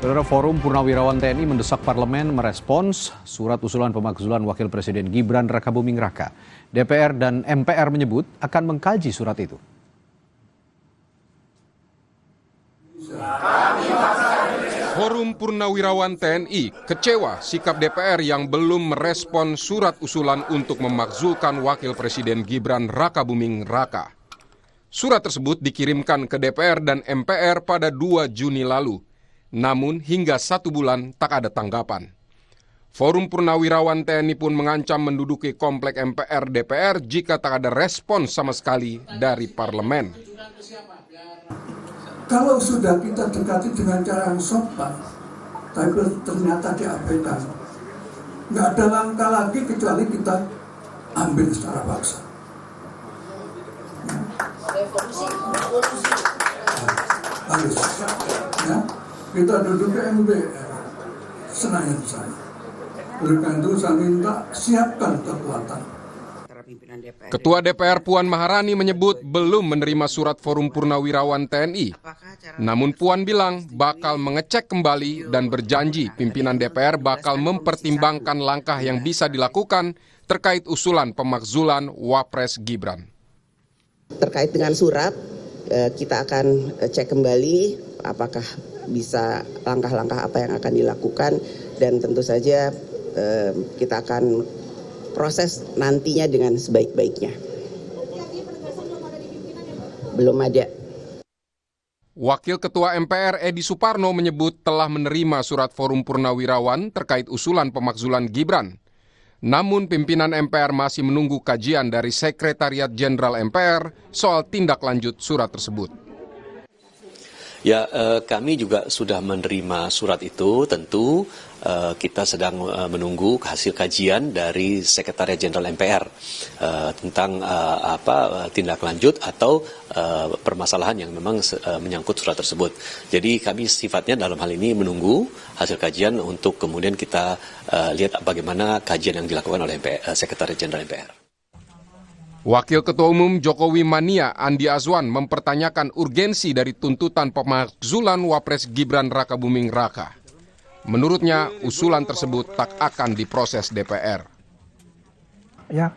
Saudara, Forum Purnawirawan TNI mendesak parlemen merespons surat usulan pemakzulan Wakil Presiden Gibran Rakabuming Raka. DPR dan MPR menyebut akan mengkaji surat itu. Forum Purnawirawan TNI kecewa sikap DPR yang belum merespon surat usulan untuk memakzulkan Wakil Presiden Gibran Rakabuming Raka. Surat tersebut dikirimkan ke DPR dan MPR pada 2 Juni lalu. Namun hingga 1 bulan tak ada tanggapan. Forum Purnawirawan TNI pun mengancam menduduki komplek MPR DPR jika tak ada respons sama sekali dari parlemen. Kalau sudah kita dekati dengan cara yang sopan, tapi ternyata diabaikan, nggak ada langkah lagi kecuali kita ambil secara paksa. Harus, ya. Kita duduk ke MPR, Senayan sana. Oleh karena itu saya minta siapkan kekuatan. Ketua DPR Puan Maharani menyebut belum menerima surat Forum Purnawirawan TNI. Namun Puan bilang bakal mengecek kembali dan berjanji pimpinan DPR bakal mempertimbangkan langkah yang bisa dilakukan terkait usulan pemakzulan Wapres Gibran. Terkait dengan surat, kita akan cek kembali apakah bisa langkah-langkah apa yang akan dilakukan, dan tentu saja kita akan proses nantinya dengan sebaik-baiknya. Belum ada. Wakil Ketua MPR Edi Suparno menyebut telah menerima surat Forum Purnawirawan terkait usulan pemakzulan Gibran. Namun pimpinan MPR masih menunggu kajian dari Sekretariat Jenderal MPR soal tindak lanjut surat tersebut. Ya, kami juga sudah menerima surat itu. Tentu kita sedang menunggu hasil kajian dari Sekretariat Jenderal MPR tentang tindak lanjut atau permasalahan yang memang menyangkut surat tersebut. Jadi kami sifatnya dalam hal ini menunggu hasil kajian untuk kemudian kita lihat bagaimana kajian yang dilakukan oleh Sekretariat Jenderal MPR. Wakil Ketua Umum Jokowi Mania Andi Azwan mempertanyakan urgensi dari tuntutan pemakzulan Wapres Gibran Rakabuming Raka. Menurutnya, usulan tersebut tak akan diproses DPR. Ya,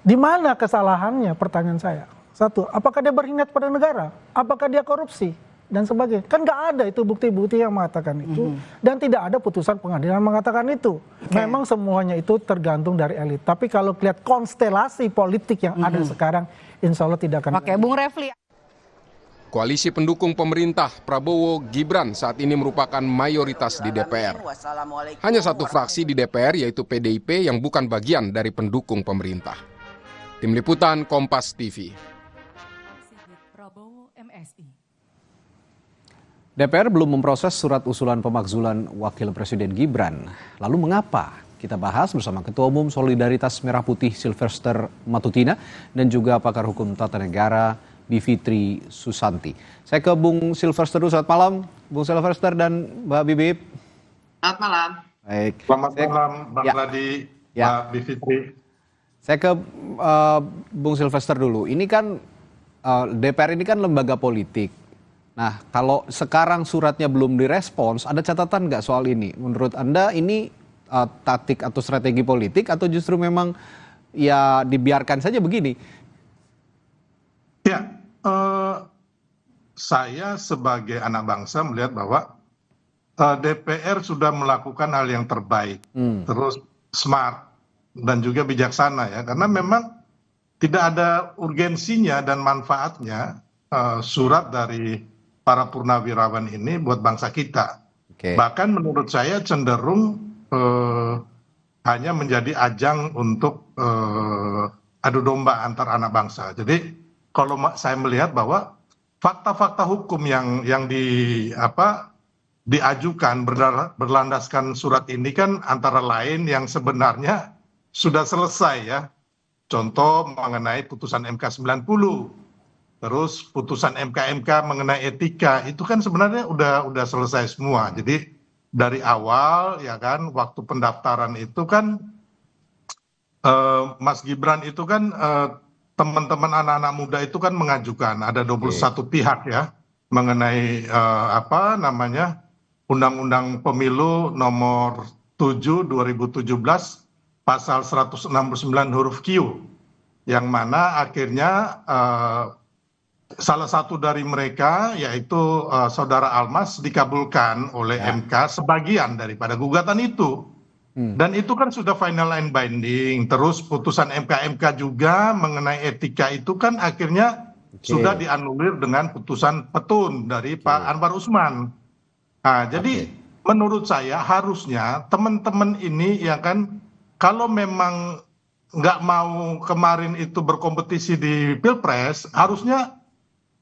di mana kesalahannya? Pertanyaan saya. Satu, apakah dia berkhianat pada negara? Apakah dia korupsi? Dan sebagainya. Kan nggak ada itu bukti-bukti yang mengatakan itu. Dan tidak ada putusan pengadilan yang mengatakan itu. Memang semuanya itu tergantung dari elit. Tapi kalau lihat konstelasi politik yang ada sekarang, insya Allah tidak akan. Oke, Bung Refli. Koalisi pendukung pemerintah Prabowo Gibran saat ini merupakan mayoritas di DPR. Hanya satu fraksi di DPR, yaitu PDIP, yang bukan bagian dari pendukung pemerintah. Tim Liputan Kompas TV. DPR belum memproses surat usulan pemakzulan Wakil Presiden Gibran. Lalu mengapa? Kita bahas bersama Ketua Umum Solidaritas Merah Putih Sylvester Matutina dan juga pakar hukum tata negara Bivitri Susanti. Saya ke Bung Sylvester dulu. Selamat malam, Bung Sylvester dan Mbak Bibip. Selamat malam. Baik. Selamat malam, Bang Ladi, Mbak Bivitri. Saya ke Bung Sylvester dulu. Ini kan DPR ini kan lembaga politik. Nah, kalau sekarang suratnya belum direspons, ada catatan nggak soal ini? Menurut Anda ini taktik atau strategi politik atau justru memang ya dibiarkan saja begini? Ya, saya sebagai anak bangsa melihat bahwa DPR sudah melakukan hal yang terbaik, terus smart dan juga bijaksana ya, karena memang tidak ada urgensinya dan manfaatnya surat dari para purnawirawan ini buat bangsa kita. Bahkan menurut saya cenderung hanya menjadi ajang untuk adu domba antar anak bangsa. Jadi kalau saya melihat bahwa fakta-fakta hukum yang diajukan berlandaskan surat ini kan antara lain yang sebenarnya sudah selesai ya. Contoh mengenai putusan MK 90. Terus putusan MK mengenai etika itu kan sebenarnya udah selesai semua. Jadi dari awal ya kan waktu pendaftaran itu kan Mas Gibran itu kan teman-teman anak-anak muda itu kan mengajukan ada 21 pihak ya mengenai Undang-Undang Pemilu nomor 7 2017 pasal 169 huruf Q, yang mana akhirnya salah satu dari mereka yaitu saudara Almas dikabulkan oleh MK sebagian daripada gugatan itu. Dan itu kan sudah final and binding. Terus putusan MK juga mengenai etika itu kan akhirnya sudah dianulir dengan putusan petun dari Pak Anwar Usman. Nah, jadi menurut saya harusnya teman-teman ini ya kan, kalau memang nggak mau kemarin itu berkompetisi di Pilpres, harusnya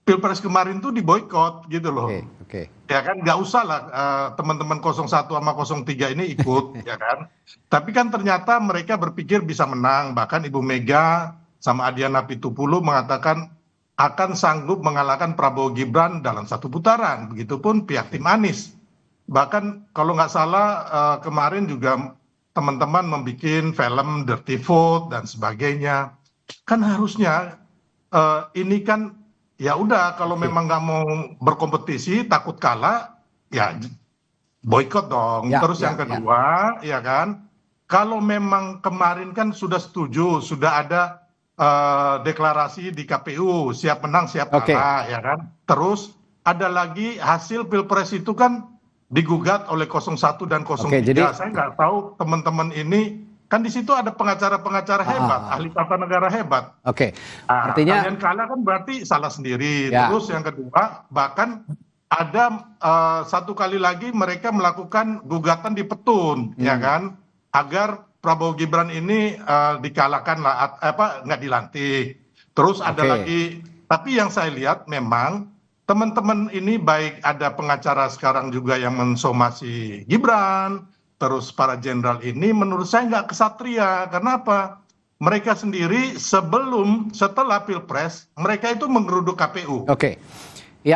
Pilpres kemarin tuh diboikot gitu loh. Ya kan, nggak usah lah teman-teman 01 sama 03 ini ikut ya kan. Tapi kan ternyata mereka berpikir bisa menang. Bahkan Ibu Mega sama Adiana Pitupulu mengatakan akan sanggup mengalahkan Prabowo Gibran dalam satu putaran. Begitupun pihak tim Anies. Bahkan kalau nggak salah kemarin juga teman-teman membuat film Dirty Vote dan sebagainya. Kan harusnya ini kan ya udah, kalau memang nggak mau berkompetisi takut kalah ya boikot dong. Terus yang kedua ya kan, kalau memang kemarin kan sudah setuju, sudah ada deklarasi di KPU siap menang siap kalah ya kan. Terus ada lagi hasil Pilpres itu kan digugat oleh 01 dan 03. Saya nggak tahu teman-teman ini kan di situ ada pengacara-pengacara hebat, ahli tata negara hebat. Artinya kalian kalah kan berarti salah sendiri. Terus yang kedua, bahkan ada satu kali lagi mereka melakukan gugatan di petun, ya kan, agar Prabowo Gibran ini dikalahkan lah, nggak dilantik. Terus ada lagi, tapi yang saya lihat memang teman-teman ini baik ada pengacara sekarang juga yang mensomasi Gibran. Terus para jenderal ini menurut saya nggak kesatria. Karena apa? Mereka sendiri setelah Pilpres, mereka itu menggeruduk KPU.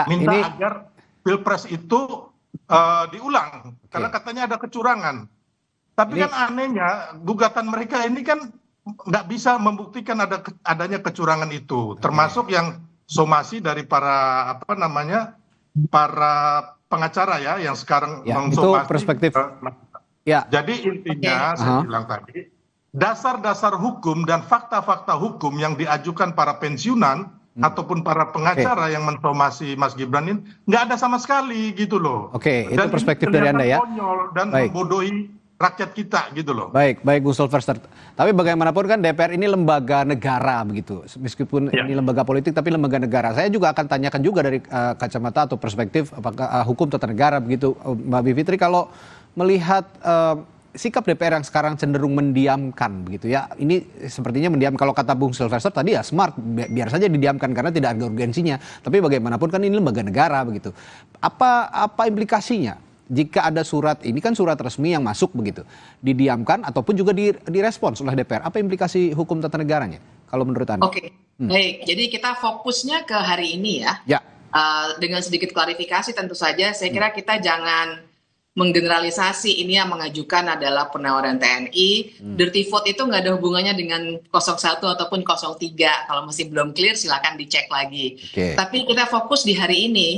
Minta agar Pilpres itu diulang. Karena katanya ada kecurangan. Tapi kan anehnya, gugatan mereka ini kan nggak bisa membuktikan adanya kecurangan itu. Termasuk yang somasi dari para para pengacara ya, yang sekarang Itu mensomasi. perspektif. Jadi intinya saya bilang tadi, dasar-dasar hukum dan fakta-fakta hukum yang diajukan para pensiunan ataupun para pengacara yang mensomasi Mas Gibran ini nggak ada sama sekali gitu loh. Itu perspektif dari Anda ya. Konyol dan membodohi rakyat kita gitu loh. Baik Gus Silverster. Tapi bagaimanapun kan DPR ini lembaga negara begitu. Meskipun ini lembaga politik tapi lembaga negara. Saya juga akan tanyakan juga dari kacamata atau perspektif apakah hukum tata negara begitu, Mbak Bivitri, kalau melihat sikap DPR yang sekarang cenderung mendiamkan begitu ya. Ini sepertinya mendiam, kalau kata Bung Silverster tadi ya smart, biar saja didiamkan karena tidak ada urgensinya. Tapi bagaimanapun kan ini lembaga negara begitu. Apa implikasinya jika ada surat, ini kan surat resmi yang masuk begitu, didiamkan ataupun juga direspons oleh DPR? Apa implikasi hukum tata negaranya kalau menurut Anda? Baik. Jadi kita fokusnya ke hari ini ya. Dengan sedikit klarifikasi tentu saja, saya kira kita jangan menggeneralisasi ini yang mengajukan adalah Purnaweran TNI. Dirty vote itu nggak ada hubungannya dengan 01 ataupun 03. Kalau masih belum clear silakan dicek lagi. Tapi kita fokus di hari ini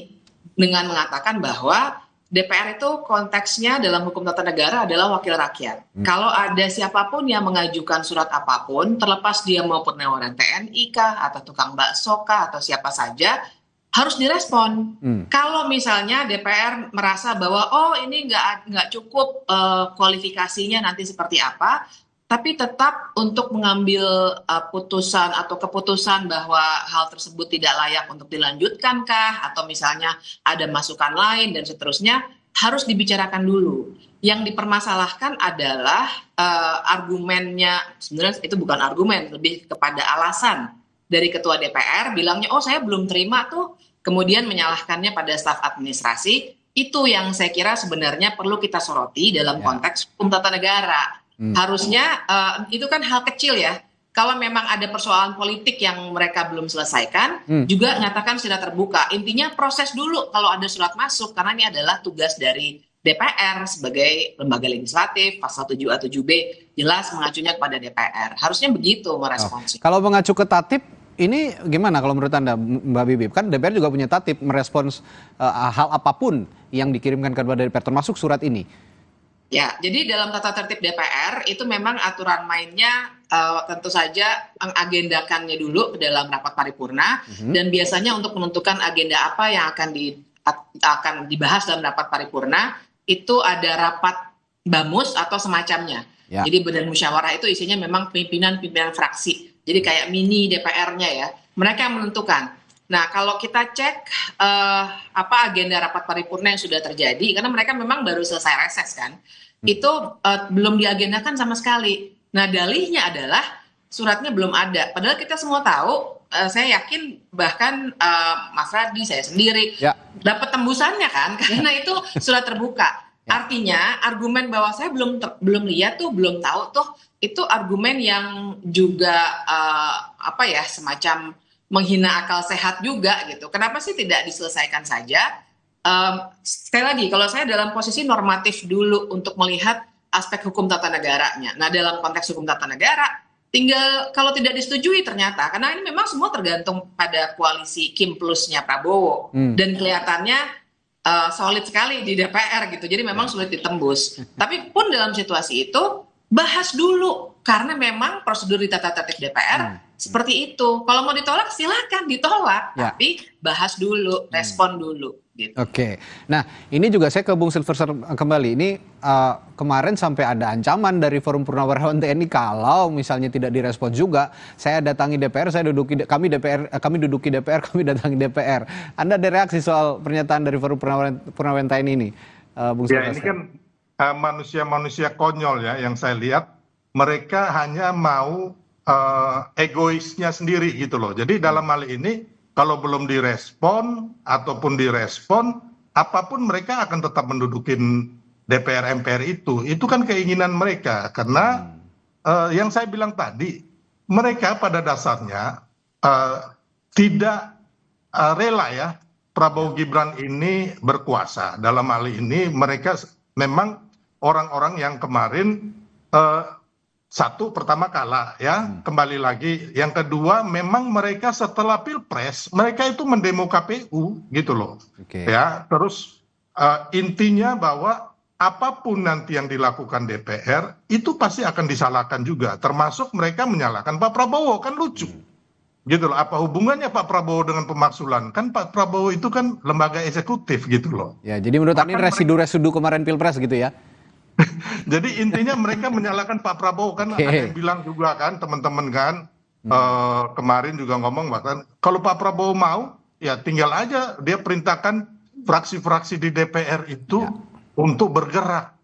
dengan mengatakan bahwa DPR itu konteksnya dalam hukum tata negara adalah wakil rakyat. Kalau ada siapapun yang mengajukan surat apapun, terlepas dia mau Purnaweran TNI kah, atau tukang bakso kah, atau siapa saja, harus direspon. Kalau misalnya DPR merasa bahwa ini nggak cukup kualifikasinya nanti seperti apa, tapi tetap untuk mengambil putusan atau keputusan bahwa hal tersebut tidak layak untuk dilanjutkan kah, atau misalnya ada masukan lain dan seterusnya, harus dibicarakan dulu. Yang dipermasalahkan adalah argumennya, sebenarnya itu bukan argumen, lebih kepada alasan dari ketua DPR bilangnya saya belum terima tuh, kemudian menyalahkannya pada staf administrasi. Itu yang saya kira sebenarnya perlu kita soroti dalam konteks hukum tata negara. Harusnya itu kan hal kecil ya. Kalau memang ada persoalan politik yang mereka belum selesaikan, juga nyatakan sudah terbuka. Intinya proses dulu kalau ada surat masuk, karena ini adalah tugas dari DPR sebagai lembaga legislatif. Pasal 7A 7B jelas mengacunya kepada DPR. Harusnya begitu meresponsnya. Kalau mengacu ke tatip, ini gimana kalau menurut Anda, Mbak Bibip? Kan DPR juga punya tatib merespons hal apapun yang dikirimkan kepada DPR, termasuk surat ini. Ya, jadi dalam tata tertib DPR itu memang aturan mainnya tentu saja mengagendakannya dulu ke dalam rapat paripurna, dan biasanya untuk menentukan agenda apa yang akan dibahas dalam rapat paripurna itu ada rapat BAMUS atau semacamnya. Ya. Jadi badan musyawarah itu isinya memang pimpinan fraksi. Jadi kayak mini DPR-nya ya. Mereka yang menentukan. Nah, kalau kita cek apa agenda rapat paripurna yang sudah terjadi, karena mereka memang baru selesai reses kan, itu belum diagendakan sama sekali. Nah, dalihnya adalah suratnya belum ada. Padahal kita semua tahu, saya yakin bahkan Mas Radli, saya sendiri, dapat tembusannya kan, karena itu surat terbuka. Artinya argumen bahwa saya belum lihat tuh, belum tahu tuh, itu argumen yang juga semacam menghina akal sehat juga gitu. Kenapa sih tidak diselesaikan saja? Sekali lagi, kalau saya dalam posisi normatif dulu untuk melihat aspek hukum tata negaranya. Nah, dalam konteks hukum tata negara, tinggal kalau tidak disetujui ternyata, karena ini memang semua tergantung pada koalisi Kim plusnya Prabowo, dan kelihatannya solid sekali di DPR gitu. Jadi memang sulit ditembus. Tapi pun dalam situasi itu, bahas dulu. Karena memang prosedur di tata tertib DPR seperti itu. Kalau mau ditolak, silakan ditolak. Tapi bahas dulu, respon dulu. Gitu. Oke. Nah, ini juga saya ke Bung Silverster kembali. Ini kemarin sampai ada ancaman dari Forum Purnawirawan TNI kalau misalnya tidak direspon juga, saya datangi DPR, kami duduki DPR, kami datangi DPR. Anda ada reaksi soal pernyataan dari Forum Purnawirawan TNI ini, Bung Silverster? Ya, ini kan manusia-manusia konyol ya yang saya lihat. Mereka hanya mau egoisnya sendiri gitu loh. Jadi dalam hal ini kalau belum direspon ataupun direspon, apapun mereka akan tetap mendudukin DPR MPR itu. Itu kan keinginan mereka. Karena yang saya bilang tadi, mereka pada dasarnya tidak rela ya Prabowo Gibran ini berkuasa. Dalam hal ini mereka memang orang-orang yang kemarin satu, pertama kalah ya, kembali lagi. Yang kedua, memang mereka setelah Pilpres, mereka itu mendemo KPU gitu loh. Ya, terus intinya bahwa apapun nanti yang dilakukan DPR, itu pasti akan disalahkan juga. Termasuk mereka menyalahkan Pak Prabowo, kan lucu. Gitu loh, apa hubungannya Pak Prabowo dengan pemaksulan? Kan Pak Prabowo itu kan lembaga eksekutif gitu loh. Ya, jadi menurut Anda residu-residu kemarin Pilpres gitu ya? Jadi intinya mereka menyalahkan Pak Prabowo kan, ada yang bilang juga kan teman-teman kan kemarin juga ngomong bahkan kalau Pak Prabowo mau ya tinggal aja dia perintahkan fraksi-fraksi di DPR itu untuk bergerak.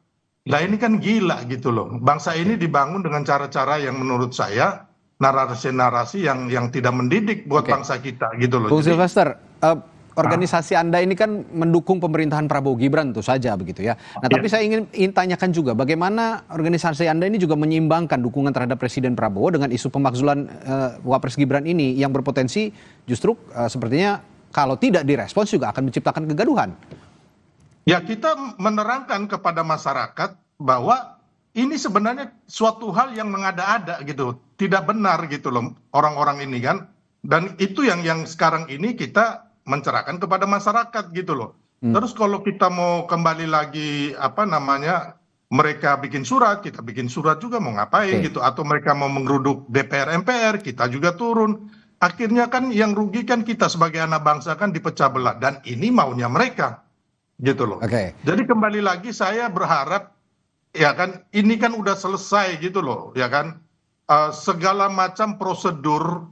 Nah ini kan gila gitu loh. Bangsa ini dibangun dengan cara-cara yang menurut saya narasi-narasi yang tidak mendidik buat bangsa kita gitu loh. Bung Silverster, organisasi Anda ini kan mendukung pemerintahan Prabowo Gibran tentu saja begitu ya. Nah, tapi saya ingin tanyakan juga bagaimana organisasi Anda ini juga menyeimbangkan dukungan terhadap Presiden Prabowo dengan isu pemakzulan Wapres Gibran ini yang berpotensi justru sepertinya kalau tidak direspons juga akan menciptakan kegaduhan. Ya, kita menerangkan kepada masyarakat bahwa ini sebenarnya suatu hal yang mengada-ada gitu. Tidak benar gitu loh orang-orang ini kan. Dan itu yang sekarang ini kita mencerahkan kepada masyarakat gitu loh. Terus kalau kita mau kembali lagi mereka bikin surat, kita bikin surat juga mau ngapain gitu, atau mereka mau menggeruduk DPR MPR, kita juga turun. Akhirnya kan yang rugi kan kita sebagai anak bangsa kan dipecah belah, dan ini maunya mereka gitu loh. Jadi kembali lagi saya berharap ya kan ini kan udah selesai gitu loh ya kan. Segala macam prosedur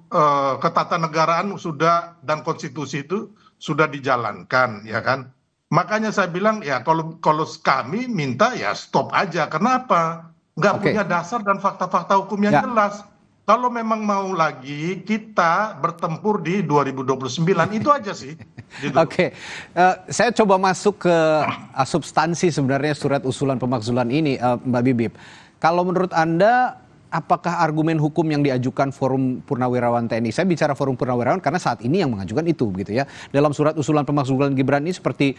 ketatanegaraan sudah dan konstitusi itu sudah dijalankan ya kan. Makanya saya bilang ya kalau kami minta ya stop aja. Kenapa? Nggak punya dasar dan fakta-fakta hukum yang jelas. Kalau memang mau lagi kita bertempur di 2029 itu aja sih. Gitu. Saya coba masuk ke substansi sebenarnya surat usulan pemakzulan ini, Mbak Bibip. Kalau menurut Anda, apakah argumen hukum yang diajukan Forum Purnawirawan TNI, saya bicara Forum Purnawirawan karena saat ini yang mengajukan itu begitu ya, dalam surat usulan pemakzulan Gibran ini seperti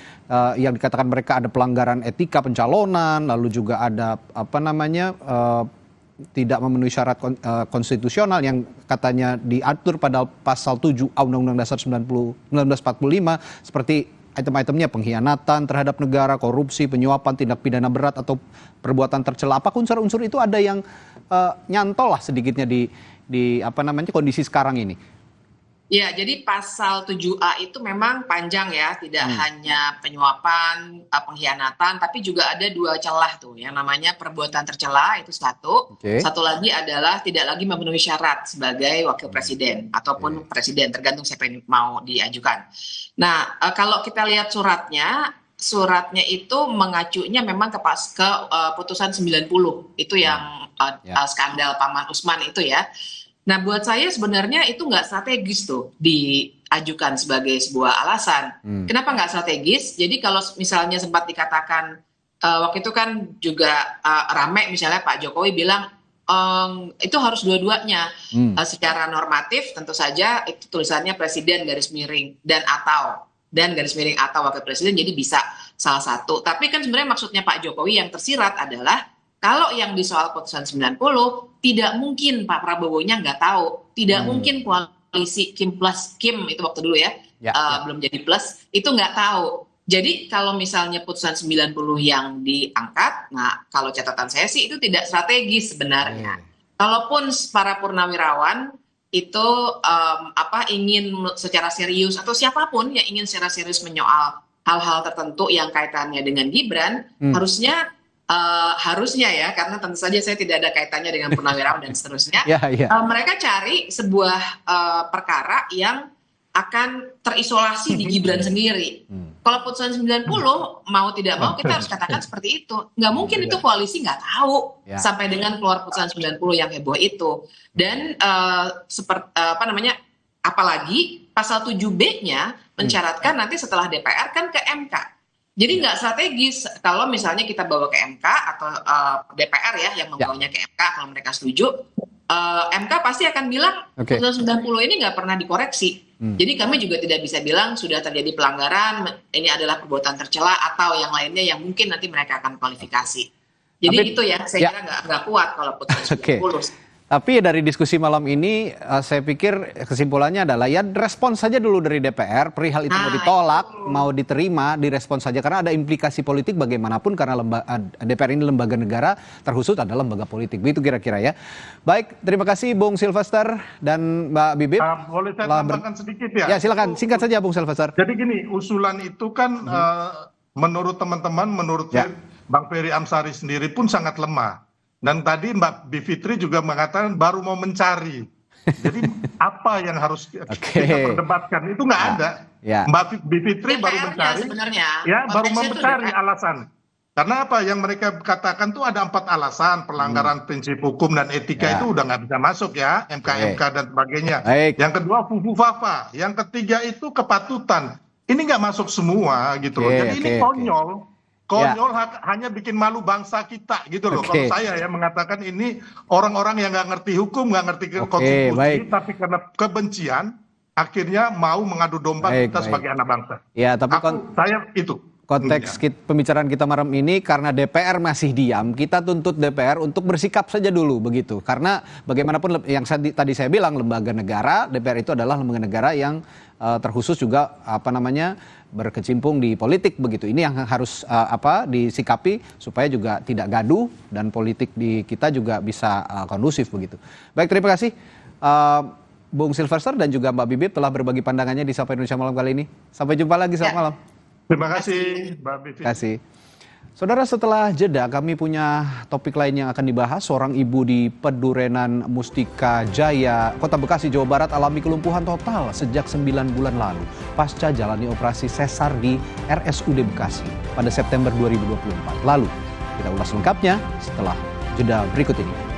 yang dikatakan mereka ada pelanggaran etika pencalonan, lalu juga ada tidak memenuhi syarat konstitusional yang katanya diatur pada pasal 7 Undang-Undang Dasar 1945 seperti item-itemnya pengkhianatan terhadap negara, korupsi, penyuapan, tindak pidana berat atau perbuatan tercela. Apakah unsur-unsur itu ada yang nyantol lah sedikitnya di kondisi sekarang ini? Ya, jadi pasal 7A itu memang panjang ya, tidak hanya penyuapan, pengkhianatan, tapi juga ada 2 celah tuh, yang namanya perbuatan tercela itu satu, satu lagi adalah tidak lagi memenuhi syarat sebagai wakil presiden ataupun presiden, tergantung siapa yang mau diajukan. Nah, kalau kita lihat suratnya itu mengacunya memang ke putusan 90, itu yang skandal Paman Usman itu ya. Nah, buat saya sebenarnya itu nggak strategis tuh diajukan sebagai sebuah alasan. Kenapa nggak strategis? Jadi kalau misalnya sempat dikatakan waktu itu kan juga rame misalnya Pak Jokowi bilang itu harus dua-duanya. Secara normatif tentu saja itu tulisannya presiden garis miring dan garis miring atau wakil presiden, jadi bisa salah satu. Tapi kan sebenarnya maksudnya Pak Jokowi yang tersirat adalah kalau yang di soal putusan 90, tidak mungkin Pak Prabowo-nya nggak tahu. Tidak mungkin koalisi Kim plus Kim, itu waktu dulu ya. Belum jadi plus, itu nggak tahu. Jadi kalau misalnya putusan 90 yang diangkat, nah kalau catatan saya sih itu tidak strategis sebenarnya. Kalaupun para purnawirawan itu ingin secara serius, atau siapapun yang ingin secara serius menyoal hal-hal tertentu yang kaitannya dengan Gibran, harusnya ya, karena tentu saja saya tidak ada kaitannya dengan purnawirawan dan seterusnya. Mereka cari sebuah perkara yang akan terisolasi di Gibran sendiri. Kalau putusan 90 mau tidak mau kita harus katakan seperti itu. Nggak mungkin itu koalisi nggak tahu sampai dengan keluar putusan 90 yang heboh itu. Dan apalagi pasal 7B-nya mensyaratkan nanti setelah DPR kan ke MK. Jadi nggak strategis kalau misalnya kita bawa ke MK atau DPR ya yang membawanya ke MK kalau mereka setuju, MK pasti akan bilang putusan 90 ini nggak pernah dikoreksi. Jadi kami juga tidak bisa bilang sudah terjadi pelanggaran, ini adalah perbuatan tercela atau yang lainnya yang mungkin nanti mereka akan kualifikasi. Jadi itu ya saya kira nggak kuat kalau putusan 90. Tapi dari diskusi malam ini saya pikir kesimpulannya adalah ya respons saja dulu dari DPR, perihal itu mau ditolak, mau diterima, direspons saja karena ada implikasi politik bagaimanapun karena DPR ini lembaga negara, terkhusus adalah lembaga politik. Begitu kira-kira ya. Baik, terima kasih Bung Silvester dan Mbak Bibip. Boleh saya tambahkan sedikit ya? Ya silakan, singkat saja Bung Silvester. Jadi gini, usulan itu kan menurut teman-teman, menurut saya, Bang Ferry Amsari sendiri pun sangat lemah. Dan tadi Mbak Bivitri juga mengatakan baru mau mencari. Jadi apa yang harus kita perdebatkan itu nggak ada. Mbak Bivitri baru mencari, baru mencari alasan. Karena apa yang mereka katakan tuh ada 4 alasan pelanggaran prinsip hukum dan etika itu udah nggak bisa masuk ya, MK dan sebagainya. Yang kedua fufu-fafa, yang ketiga itu kepatutan. Ini nggak masuk semua gitu loh. Jadi ini konyol. Hanya bikin malu bangsa kita gitu loh. Kalau saya ya mengatakan ini orang-orang yang nggak ngerti hukum, nggak ngerti konstitusi, tapi karena kebencian akhirnya mau mengadu domba kita sebagai anak bangsa. Ya, tapi saya itu. Konteks pembicaraan kita malam ini karena DPR masih diam, kita tuntut DPR untuk bersikap saja dulu begitu. Karena bagaimanapun yang tadi saya bilang lembaga negara, DPR itu adalah lembaga negara yang terkhusus juga berkecimpung di politik begitu. Ini yang harus disikapi supaya juga tidak gaduh dan politik di kita juga bisa kondusif begitu. Baik, terima kasih Bung Silvester dan juga Mbak Bibip telah berbagi pandangannya di Sapa Indonesia Malam kali ini. Sampai jumpa lagi, selamat malam. Terima kasih Mbak Bibip. Terima kasih. Saudara, setelah jeda kami punya topik lain yang akan dibahas. Seorang ibu di Pedurenan Mustika Jaya, Kota Bekasi, Jawa Barat alami kelumpuhan total sejak 9 bulan lalu pasca jalani operasi sesar di RSUD Bekasi pada September 2024. Lalu kita ulas lengkapnya setelah jeda berikut ini.